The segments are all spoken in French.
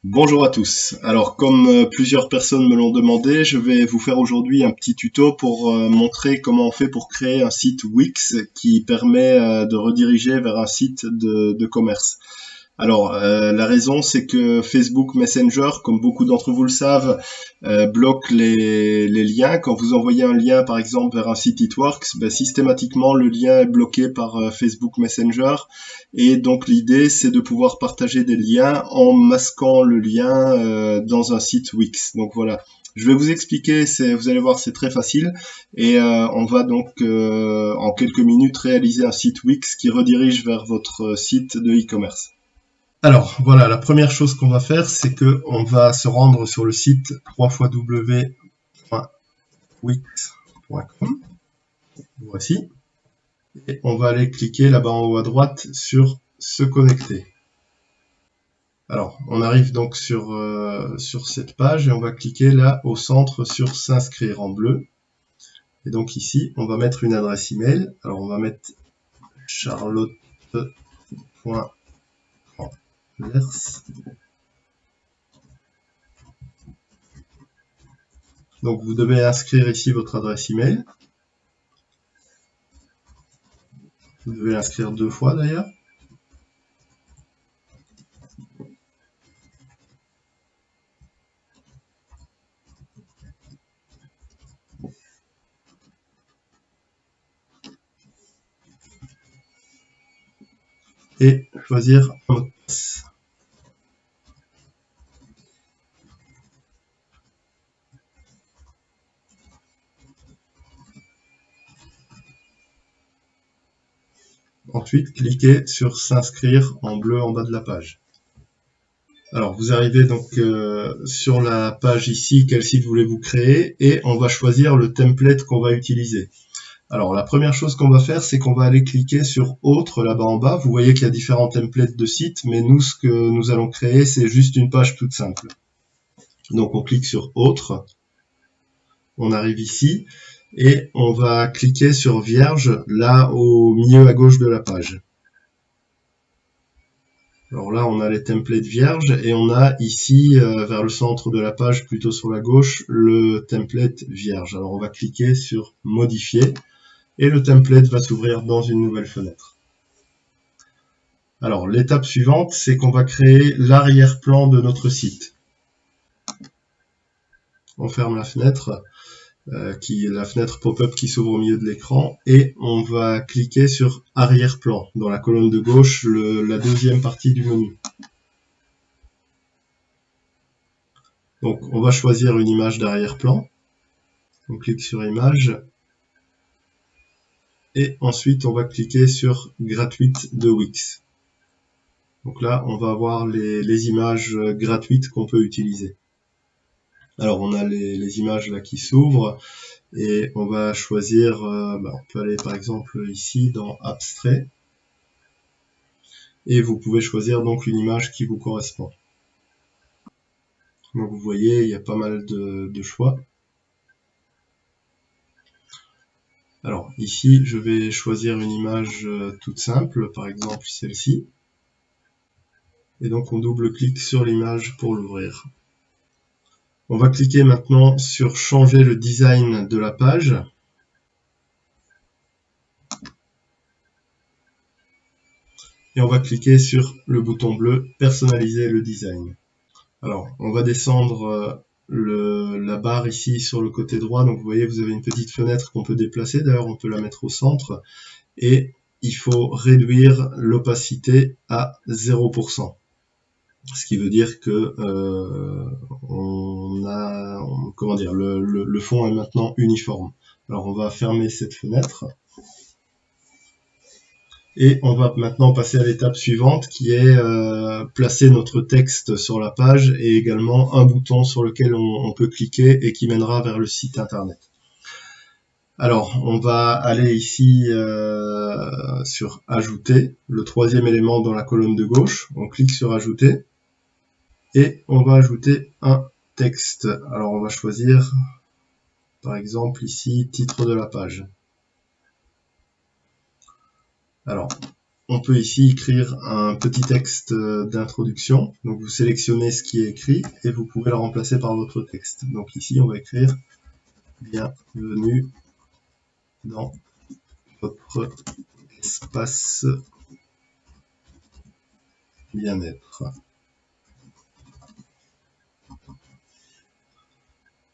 Bonjour à tous. Alors, comme plusieurs personnes me l'ont demandé, je vais vous faire aujourd'hui un petit tuto pour montrer comment on fait pour créer un site Wix qui permet de rediriger vers un site de commerce. Alors, la raison, c'est que Facebook Messenger, comme beaucoup d'entre vous le savent, bloque les liens. Quand vous envoyez un lien, par exemple, vers un site It-Works, ben, systématiquement, le lien est bloqué par Facebook Messenger. Et donc, l'idée, c'est de pouvoir partager des liens en masquant le lien dans un site Wix. Donc voilà. Je vais vous expliquer, vous allez voir, c'est très facile. Et on va donc, en quelques minutes, réaliser un site Wix qui redirige vers votre site de e-commerce. Alors voilà, la première chose qu'on va faire, c'est que on va se rendre sur le site www.wix.com. Voici. Et on va aller cliquer là-bas en haut à droite sur se connecter. Alors, on arrive donc sur cette page et on va cliquer là au centre sur s'inscrire en bleu. Et donc ici, on va mettre une adresse email. Alors on va mettre charlotte.lers. Donc vous devez inscrire ici votre adresse email. Vous devez l'inscrire 2 fois d'ailleurs. Et choisir un mot de passe. Ensuite, cliquez sur s'inscrire en bleu en bas de la page. Alors, vous arrivez donc sur la page ici, quel site voulez-vous créer, et on va choisir le template qu'on va utiliser. Alors, la première chose qu'on va faire, c'est qu'on va aller cliquer sur Autre, là-bas en bas. Vous voyez qu'il y a différents templates de sites, mais nous, ce que nous allons créer, c'est juste une page toute simple. Donc, on clique sur Autre. On arrive ici, et on va cliquer sur Vierge, là au milieu à gauche de la page. Alors là, on a les templates vierges et on a ici, vers le centre de la page, plutôt sur la gauche, le template vierge. Alors on va cliquer sur modifier et le template va s'ouvrir dans une nouvelle fenêtre. Alors l'étape suivante, c'est qu'on va créer l'arrière-plan de notre site. On ferme la fenêtre, la fenêtre pop-up qui s'ouvre au milieu de l'écran, et on va cliquer sur arrière-plan dans la colonne de gauche, la deuxième partie du menu. Donc on va choisir une image d'arrière-plan. On clique sur image. Et ensuite on va cliquer sur gratuite de Wix. Donc là on va avoir les images gratuites qu'on peut utiliser. Alors on a les images là qui s'ouvrent et on va choisir, on peut aller par exemple ici dans abstrait et vous pouvez choisir donc une image qui vous correspond. Donc vous voyez il y a pas mal de choix. Alors ici je vais choisir une image toute simple, par exemple celle-ci. Et donc on double-clique sur l'image pour l'ouvrir. On va cliquer maintenant sur changer le design de la page. Et on va cliquer sur le bouton bleu personnaliser le design. Alors on va descendre la barre ici sur le côté droit. Donc vous voyez vous avez une petite fenêtre qu'on peut déplacer. D'ailleurs on peut la mettre au centre. Et il faut réduire l'opacité à 0%. Ce qui veut dire que le fond est maintenant uniforme. Alors on va fermer cette fenêtre et on va maintenant passer à l'étape suivante qui est placer notre texte sur la page et également un bouton sur lequel on peut cliquer et qui mènera vers le site internet. Alors on va aller ici sur ajouter, le troisième élément dans la colonne de gauche. On clique sur ajouter. Et on va ajouter un texte. Alors on va choisir, par exemple ici, titre de la page. Alors, on peut ici écrire un petit texte d'introduction. Donc vous sélectionnez ce qui est écrit et vous pouvez le remplacer par votre texte. Donc ici on va écrire bienvenue dans votre espace bien-être.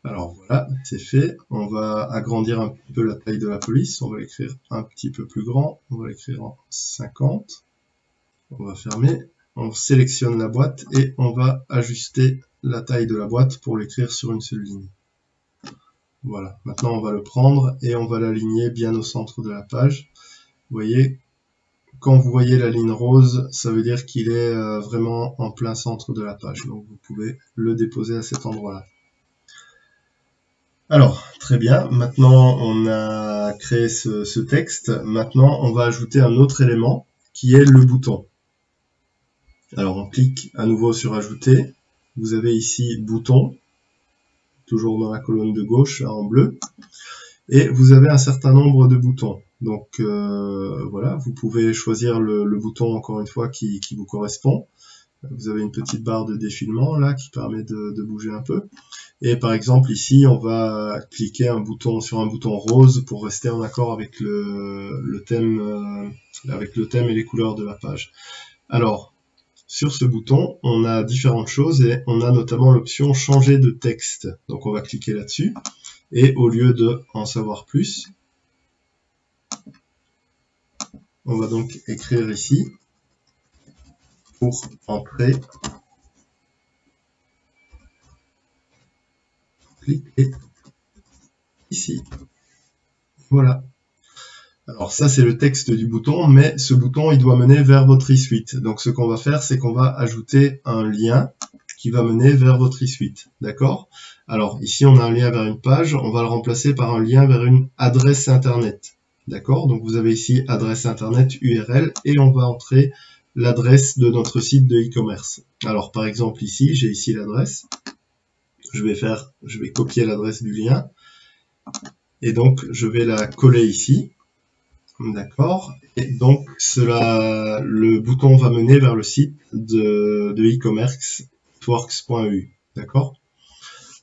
Alors voilà, c'est fait. On va agrandir un peu la taille de la police. On va l'écrire un petit peu plus grand. On va l'écrire en 50. On va fermer. On sélectionne la boîte et on va ajuster la taille de la boîte pour l'écrire sur une seule ligne. Voilà. Maintenant, on va le prendre et on va l'aligner bien au centre de la page. Vous voyez, quand vous voyez la ligne rose, ça veut dire qu'il est vraiment en plein centre de la page. Donc vous pouvez le déposer à cet endroit-là. Alors, très bien, maintenant on a créé ce texte, maintenant on va ajouter un autre élément qui est le bouton. Alors on clique à nouveau sur ajouter, vous avez ici bouton, toujours dans la colonne de gauche en bleu, et vous avez un certain nombre de boutons. Donc voilà, vous pouvez choisir le bouton encore une fois qui vous correspond. Vous avez une petite barre de défilement là qui permet de bouger un peu. Et par exemple ici on va cliquer sur un bouton rose pour rester en accord avec le thème et les couleurs de la page. Alors sur ce bouton on a différentes choses et on a notamment l'option changer de texte. Donc on va cliquer là-dessus et au lieu de en savoir plus, on va donc écrire ici pour entrer. Cliquez ici. Voilà. Alors ça c'est le texte du bouton, mais ce bouton il doit mener vers votre e-suite. Donc ce qu'on va faire, c'est qu'on va ajouter un lien qui va mener vers votre e-suite. D'accord? Alors ici on a un lien vers une page, on va le remplacer par un lien vers une adresse internet. D'accord? Donc vous avez ici adresse internet URL et on va entrer l'adresse de notre site de e-commerce. Alors par exemple ici, j'ai ici l'adresse. Je vais copier l'adresse du lien et donc je vais la coller ici, d'accord, et donc le bouton va mener vers le site de e-commerce works.eu, d'accord.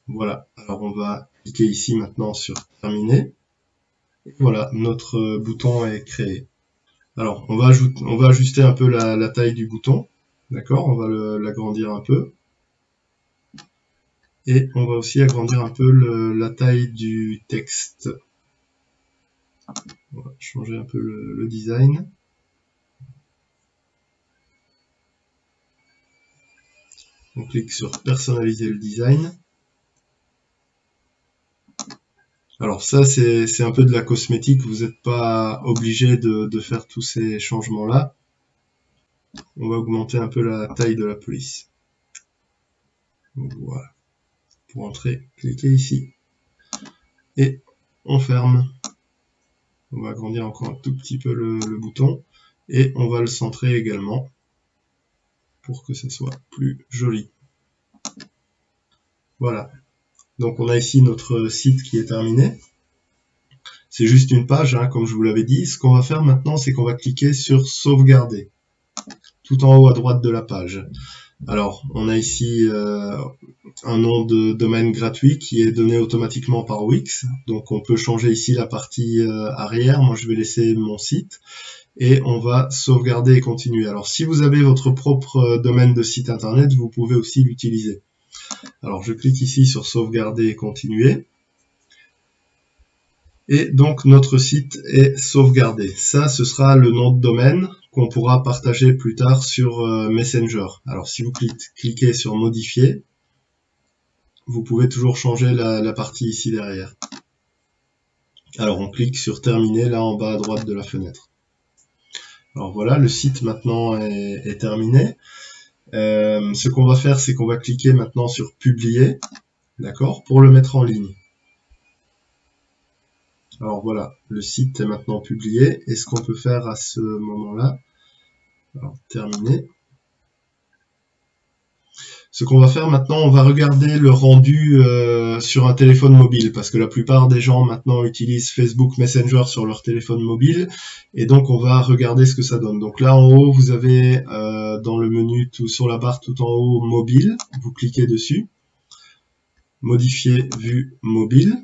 Voilà, alors on va cliquer ici maintenant sur terminer, et voilà, notre bouton est créé. Alors on va ajuster un peu la taille du bouton, d'accord, on va l'agrandir un peu. Et on va aussi agrandir un peu la taille du texte. On va changer un peu le design. On clique sur personnaliser le design. Alors ça c'est un peu de la cosmétique, vous n'êtes pas obligé de faire tous ces changements là. On va augmenter un peu la taille de la police. Voilà. Pour entrer, cliquez ici. Et on ferme. On va agrandir encore un tout petit peu le bouton. Et on va le centrer également pour que ça soit plus joli. Voilà. Donc on a ici notre site qui est terminé. C'est juste une page, hein, comme je vous l'avais dit. Ce qu'on va faire maintenant, c'est qu'on va cliquer sur sauvegarder, tout en haut à droite de la page. Alors, on a ici un nom de domaine gratuit qui est donné automatiquement par Wix. Donc on peut changer ici la partie arrière. Moi je vais laisser mon site. Et on va sauvegarder et continuer. Alors si vous avez votre propre domaine de site internet, vous pouvez aussi l'utiliser. Alors je clique ici sur sauvegarder et continuer. Et donc notre site est sauvegardé. Ça, ce sera le nom de domaine qu'on pourra partager plus tard sur Messenger. Alors si vous cliquez sur modifier, vous pouvez toujours changer la partie ici derrière. Alors on clique sur terminer là en bas à droite de la fenêtre. Alors voilà, le site maintenant est terminé. Ce qu'on va faire, c'est qu'on va cliquer maintenant sur publier, d'accord, pour le mettre en ligne. Alors voilà, le site est maintenant publié. Et ce qu'on peut faire à ce moment-là, alors terminer. Ce qu'on va faire maintenant, on va regarder le rendu sur un téléphone mobile, parce que la plupart des gens maintenant utilisent Facebook Messenger sur leur téléphone mobile, et donc on va regarder ce que ça donne. Donc là en haut, vous avez dans le menu, sur la barre tout en haut, mobile, vous cliquez dessus, modifier vue mobile,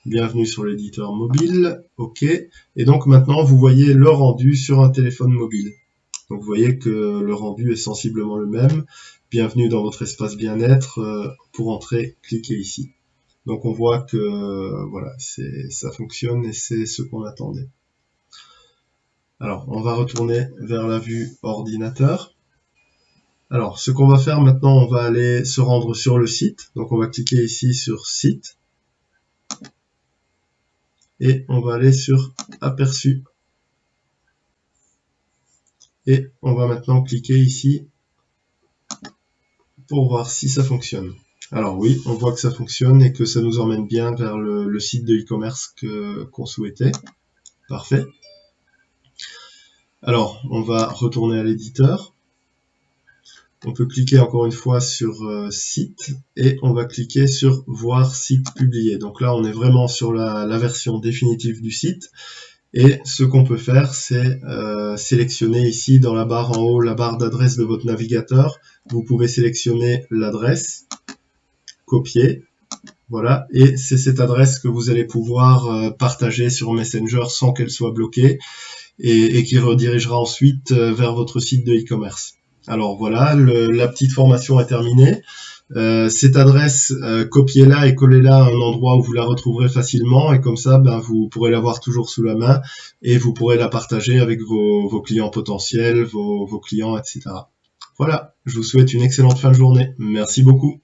bienvenue sur l'éditeur mobile, ok, et donc maintenant vous voyez le rendu sur un téléphone mobile. Donc vous voyez que le rendu est sensiblement le même. Bienvenue dans votre espace bien-être. Pour entrer, cliquez ici. Donc on voit que voilà, ça fonctionne et c'est ce qu'on attendait. Alors on va retourner vers la vue ordinateur. Alors ce qu'on va faire maintenant, on va aller se rendre sur le site. Donc on va cliquer ici sur site. Et on va aller sur aperçu. Et on va maintenant cliquer ici pour voir si ça fonctionne. Alors oui, on voit que ça fonctionne et que ça nous emmène bien vers le site de e-commerce qu'on souhaitait. Parfait. Alors, on va retourner à l'éditeur. On peut cliquer encore une fois sur site et on va cliquer sur voir site publié. Donc là, on est vraiment sur la version définitive du site. Et ce qu'on peut faire, c'est sélectionner ici dans la barre en haut, la barre d'adresse de votre navigateur. Vous pouvez sélectionner l'adresse, copier, voilà, et c'est cette adresse que vous allez pouvoir partager sur Messenger sans qu'elle soit bloquée et qui redirigera ensuite vers votre site de e-commerce. Alors voilà, la petite formation est terminée. Cette adresse, copiez-la et collez-la à un endroit où vous la retrouverez facilement et comme ça, vous pourrez l'avoir toujours sous la main et vous pourrez la partager avec vos clients potentiels, vos clients, etc. Voilà, je vous souhaite une excellente fin de journée. Merci beaucoup.